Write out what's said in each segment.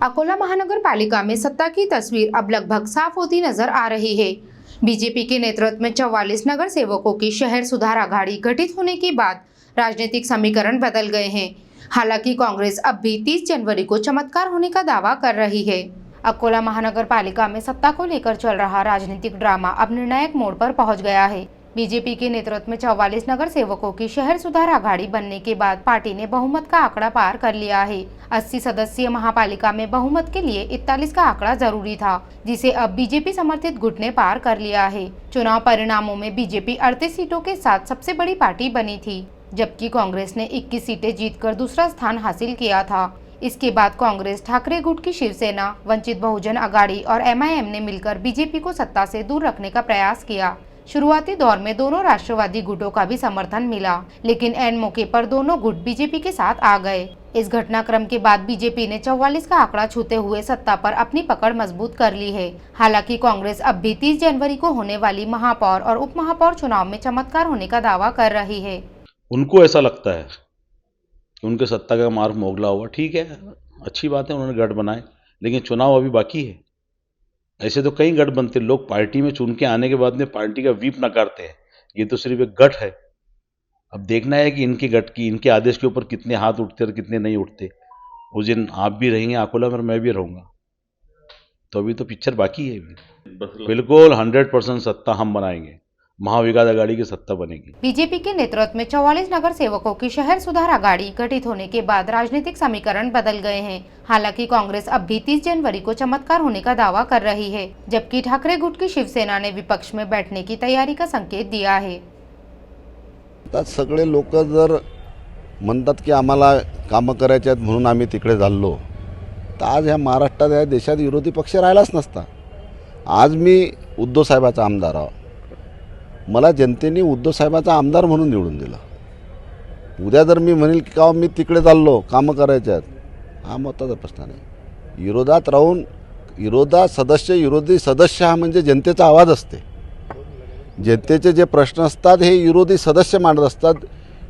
अकोला महानगर पालिका में सत्ता की तस्वीर अब लगभग साफ होती नजर आ रही है। बीजेपी के नेतृत्व में 44 नगर सेवकों की शहर सुधार आघाड़ी गठित होने के बाद राजनीतिक समीकरण बदल गए हैं। हालांकि कांग्रेस अब भी 30 जनवरी को चमत्कार होने का दावा कर रही है। अकोला महानगर पालिका में सत्ता को लेकर चल रहा राजनीतिक ड्रामा अब निर्णायक मोड़ पर पहुंच गया है। बीजेपी के नेतृत्व में 44 नगर सेवकों की शहर सुधार आघाड़ी बनने के बाद पार्टी ने बहुमत का आंकड़ा पार कर लिया है। 80 सदस्यीय महापालिका में बहुमत के लिए 41 का आंकड़ा जरूरी था, जिसे अब बीजेपी समर्थित गुट ने पार कर लिया है। चुनाव परिणामों में बीजेपी 38 सीटों के साथ सबसे बड़ी पार्टी बनी थी, जबकि कांग्रेस ने 21 सीटें जीतकर दूसरा स्थान हासिल किया था। इसके बाद कांग्रेस, ठाकरे गुट की शिवसेना, वंचित बहुजन आघाड़ी और MIM ने मिलकर बीजेपी को सत्ता से दूर रखने का प्रयास किया। शुरुआती दौर में दोनों राष्ट्रवादी गुटों का भी समर्थन मिला, लेकिन ऐन मौके पर दोनों गुट बीजेपी के साथ आ गए। इस घटनाक्रम के बाद बीजेपी ने 44 का आंकड़ा छूते हुए सत्ता पर अपनी पकड़ मजबूत कर ली है। हालांकि कांग्रेस अब भी 30 जनवरी को होने वाली महापौर और उप महापौर चुनाव में चमत्कार होने का दावा कर रही है। उनको ऐसा लगता है कि उनके सत्ता का मार्ग मोगला हुआ। ठीक है, अच्छी बात है, उन्होंने गठ बनाए, लेकिन चुनाव अभी बाकी है। ऐसे तो कई गठ बनते, लोग पार्टी में चुन के आने के बाद में पार्टी का व्हीप नकारते हैं। ये तो सिर्फ एक गठ है। अब देखना है कि इनके गठ की, इनके आदेश के ऊपर कितने हाथ उठते और कितने नहीं उठते। उस दिन आप भी रहेंगे अकोला में, मैं भी रहूँगा, तो अभी तो पिक्चर बाकी है। बिल्कुल 100% सत्ता हम बनाएंगे, महाविकास आघाड़ी की सत्ता बनेगी। बीजेपी के नेतृत्व में 44 नगर सेवकों की शहर सुधार आघाड़ी गठित होने के बाद राजनीतिक समीकरण बदल गए हैं। हालांकि कांग्रेस अब भी 30 जनवरी को चमत्कार होने का दावा कर रही है, जबकि ठाकरे गुट की शिवसेना ने विपक्ष में बैठने की तैयारी का संकेत दिया है। सगळे लोक जर म्हणतात की आम्हाला कामं करायची आहेत म्हणून आम्ही तिकडे चाललो, तर आज ह्या महाराष्ट्रात, या देशात विरोधी पक्ष राहिलाच नसता। आज मी उद्धव साहेबाचा आमदार आहे, मला जनतेने उद्धव साहेबाचा आमदार म्हणून निवडून दिलं। उद्या जर मी म्हणेल की का मी तिकडे चाललो, कामं करायचे आहेत, हा मताचा प्रश्न नाही। विरोधात राहून विरोधी सदस्य हा म्हणजे जनतेचा आवाज असते। जनतेचे जे प्रश्न असतात हे विरोधी सदस्य मांडत असतात।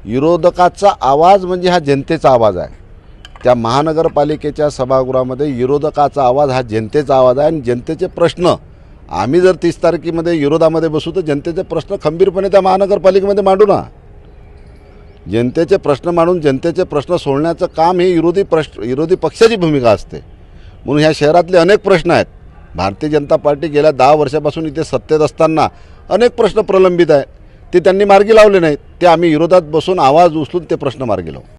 विरोधकाचा आवाज म्हणजे हा जनतेचा आवाज आहे। त्या महानगरपालिकेच्या सभागृहामध्ये विरोधकाचा आवाज हा जनतेचा आवाज आहे आणि जनतेचे प्रश्न आम्ही जर 30 तारखेमध्ये विरोधामध्ये बसू तर जनतेचे प्रश्न खंबीरपणे त्या महानगरपालिकेमध्ये मांडू ना। जनतेचे प्रश्न मांडून जनतेचे प्रश्न सोडण्याचं काम हे विरोधी पक्षाची भूमिका असते। म्हणून ह्या शहरातले अनेक प्रश्न आहेत। भारतीय जनता पार्टी गेल्या 10 वर्षापासून इथे सत्तेत असताना अनेक प्रश्न प्रलंबित आहेत, ते त्यांनी मार्गी लावले नाहीत। ते आम्ही विरोधात बसून आवाज उचलून ते प्रश्न मार्गी लावू।